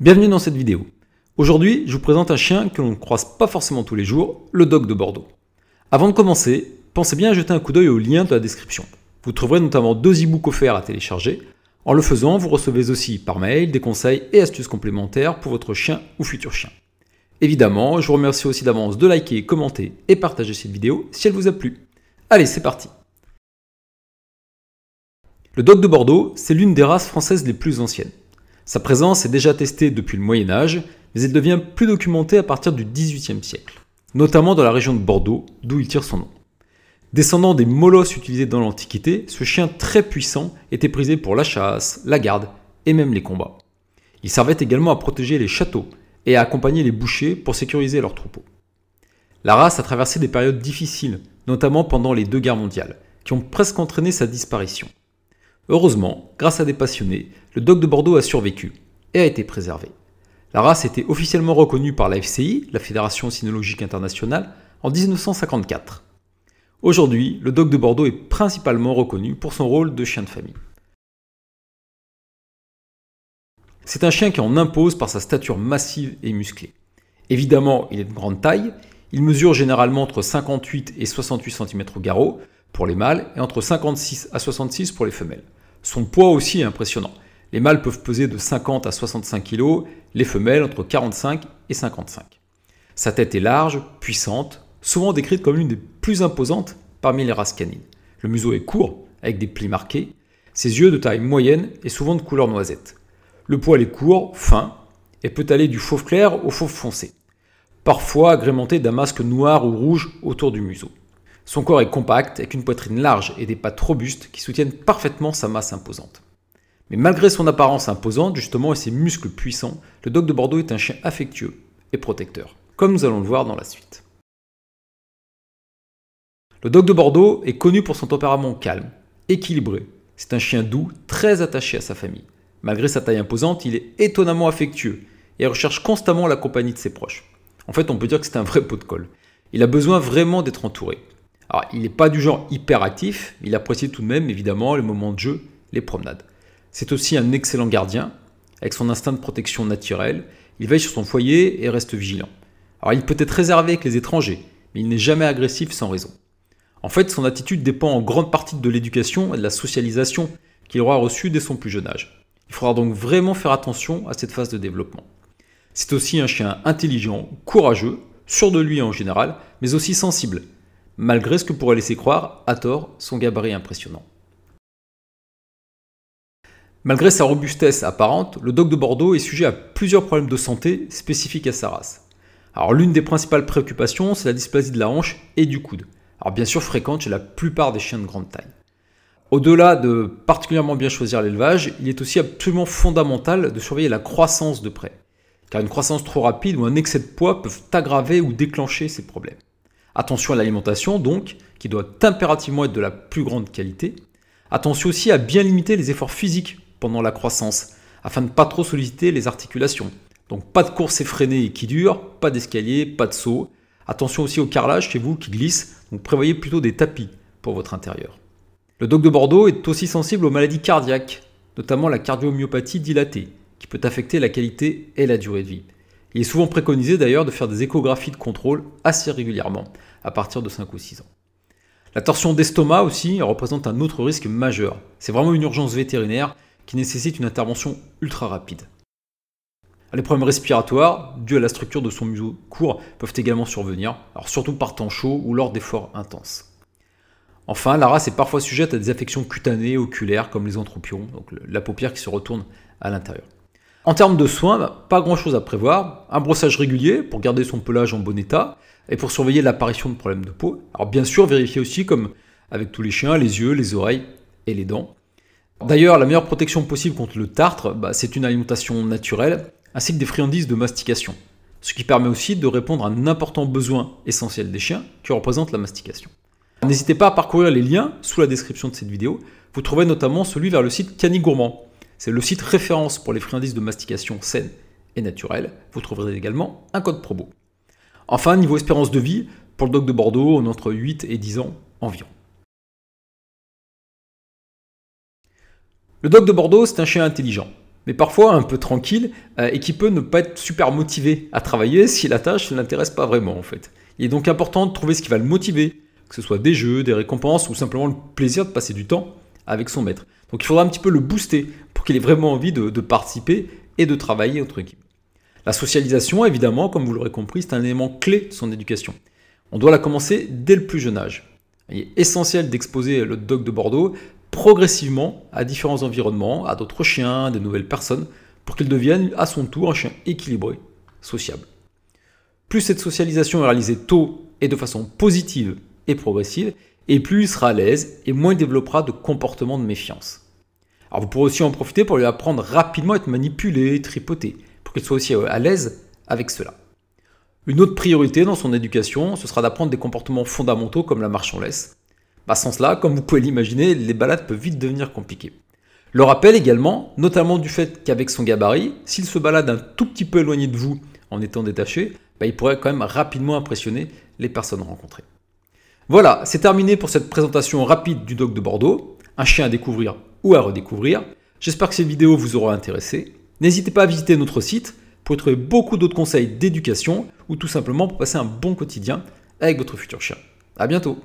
Bienvenue dans cette vidéo. Aujourd'hui, je vous présente un chien que l'on ne croise pas forcément tous les jours, le Dog de Bordeaux. Avant de commencer, pensez bien à jeter un coup d'œil au lien de la description. Vous trouverez notamment 2 e-books offerts à télécharger. En le faisant, vous recevez aussi par mail des conseils et astuces complémentaires pour votre chien ou futur chien. Évidemment, je vous remercie aussi d'avance de liker, commenter et partager cette vidéo si elle vous a plu. Allez, c'est parti. Le Dog de Bordeaux, c'est l'une des races françaises les plus anciennes. Sa présence est déjà attestée depuis le Moyen-Âge, mais elle devient plus documentée à partir du XVIIIe siècle, notamment dans la région de Bordeaux, d'où il tire son nom. Descendant des molosses utilisés dans l'Antiquité, ce chien très puissant était prisé pour la chasse, la garde et même les combats. Il servait également à protéger les châteaux et à accompagner les bouchers pour sécuriser leurs troupeaux. La race a traversé des périodes difficiles, notamment pendant les 2 guerres mondiales, qui ont presque entraîné sa disparition. Heureusement, grâce à des passionnés, le Dog de Bordeaux a survécu et a été préservé. La race était officiellement reconnue par la FCI, la Fédération Cynologique Internationale, en 1954. Aujourd'hui, le Dog de Bordeaux est principalement reconnu pour son rôle de chien de famille. C'est un chien qui en impose par sa stature massive et musclée. Évidemment, il est de grande taille, il mesure généralement entre 58 et 68 cm au garrot pour les mâles et entre 56 à 66 pour les femelles. Son poids aussi est impressionnant. Les mâles peuvent peser de 50 à 65 kg, les femelles entre 45 et 55. Sa tête est large, puissante, souvent décrite comme l'une des plus imposantes parmi les races canines. Le museau est court, avec des plis marqués, ses yeux de taille moyenne et souvent de couleur noisette. Le poil est court, fin, et peut aller du fauve clair au fauve foncé, parfois agrémenté d'un masque noir ou rouge autour du museau. Son corps est compact, avec une poitrine large et des pattes robustes qui soutiennent parfaitement sa masse imposante. Mais malgré son apparence imposante, justement, et ses muscles puissants, le Dog de Bordeaux est un chien affectueux et protecteur, comme nous allons le voir dans la suite. Le Dog de Bordeaux est connu pour son tempérament calme, équilibré. C'est un chien doux, très attaché à sa famille. Malgré sa taille imposante, il est étonnamment affectueux et recherche constamment la compagnie de ses proches. En fait, on peut dire que c'est un vrai pot de colle. Il a besoin vraiment d'être entouré. Alors, il n'est pas du genre hyperactif, il apprécie tout de même évidemment les moments de jeu, les promenades. C'est aussi un excellent gardien, avec son instinct de protection naturel, il veille sur son foyer et reste vigilant. Alors il peut être réservé avec les étrangers, mais il n'est jamais agressif sans raison. En fait, son attitude dépend en grande partie de l'éducation et de la socialisation qu'il aura reçue dès son plus jeune âge. Il faudra donc vraiment faire attention à cette phase de développement. C'est aussi un chien intelligent, courageux, sûr de lui en général, mais aussi sensible, malgré ce que pourrait laisser croire, à tort, son gabarit impressionnant. Malgré sa robustesse apparente, le Dog de Bordeaux est sujet à plusieurs problèmes de santé spécifiques à sa race. Alors l'une des principales préoccupations, c'est la dysplasie de la hanche et du coude. Alors bien sûr fréquente chez la plupart des chiens de grande taille. Au-delà de particulièrement bien choisir l'élevage, il est aussi absolument fondamental de surveiller la croissance de près. Car une croissance trop rapide ou un excès de poids peuvent aggraver ou déclencher ces problèmes. Attention à l'alimentation donc, qui doit impérativement être de la plus grande qualité. Attention aussi à bien limiter les efforts physiques pendant la croissance, afin de ne pas trop solliciter les articulations. Donc pas de course effrénée et qui dure, pas d'escalier, pas de saut. Attention aussi au carrelage chez vous qui glisse, donc prévoyez plutôt des tapis pour votre intérieur. Le Dog de Bordeaux est aussi sensible aux maladies cardiaques, notamment la cardiomyopathie dilatée, qui peut affecter la qualité et la durée de vie. Il est souvent préconisé d'ailleurs de faire des échographies de contrôle assez régulièrement, à partir de 5 ou 6 ans. La torsion d'estomac aussi représente un autre risque majeur. C'est vraiment une urgence vétérinaire qui nécessite une intervention ultra rapide. Les problèmes respiratoires, dus à la structure de son museau court, peuvent également survenir, alors surtout par temps chaud ou lors d'efforts intenses. Enfin, la race est parfois sujette à des affections cutanées, oculaires, comme les entropions, donc la paupière qui se retourne à l'intérieur. En termes de soins, pas grand chose à prévoir, un brossage régulier pour garder son pelage en bon état et pour surveiller l'apparition de problèmes de peau. Alors bien sûr, vérifier aussi, comme avec tous les chiens, les yeux, les oreilles et les dents. D'ailleurs, la meilleure protection possible contre le tartre, c'est une alimentation naturelle, ainsi que des friandises de mastication, ce qui permet aussi de répondre à un important besoin essentiel des chiens, qui représente la mastication. N'hésitez pas à parcourir les liens sous la description de cette vidéo, vous trouverez notamment celui vers le site Canigourmand. C'est le site référence pour les friandises de mastication saines et naturelles, vous trouverez également un code promo. Enfin, niveau espérance de vie, pour le Dog de Bordeaux, on est entre 8 et 10 ans environ. Le Dog de Bordeaux, c'est un chien intelligent. mais parfois un peu tranquille et qui peut ne pas être super motivé à travailler si la tâche ne l'intéresse pas vraiment en fait. Il est donc important de trouver ce qui va le motiver, que ce soit des jeux, des récompenses ou simplement le plaisir de passer du temps avec son maître. Donc il faudra un petit peu le booster pour qu'il ait vraiment envie de participer et de travailler entre équipes. La socialisation, évidemment, comme vous l'aurez compris, c'est un élément clé de son éducation. On doit la commencer dès le plus jeune âge. Il est essentiel d'exposer le dog de Bordeaux progressivement à différents environnements, à d'autres chiens, de nouvelles personnes, pour qu'il devienne à son tour un chien équilibré, sociable. Plus cette socialisation est réalisée tôt et de façon positive et progressive, et plus il sera à l'aise et moins il développera de comportements de méfiance. Alors vous pourrez aussi en profiter pour lui apprendre rapidement à être manipulé, tripoté, pour qu'il soit aussi à l'aise avec cela. Une autre priorité dans son éducation, ce sera d'apprendre des comportements fondamentaux comme la marche en laisse. Sans cela, comme vous pouvez l'imaginer, les balades peuvent vite devenir compliquées. Le rappel également, notamment du fait qu'avec son gabarit, s'il se balade un tout petit peu éloigné de vous en étant détaché, il pourrait quand même rapidement impressionner les personnes rencontrées. Voilà, c'est terminé pour cette présentation rapide du dog de Bordeaux, un chien à découvrir ou à redécouvrir. J'espère que cette vidéo vous aura intéressé. N'hésitez pas à visiter notre site pour y trouver beaucoup d'autres conseils d'éducation ou tout simplement pour passer un bon quotidien avec votre futur chien. À bientôt!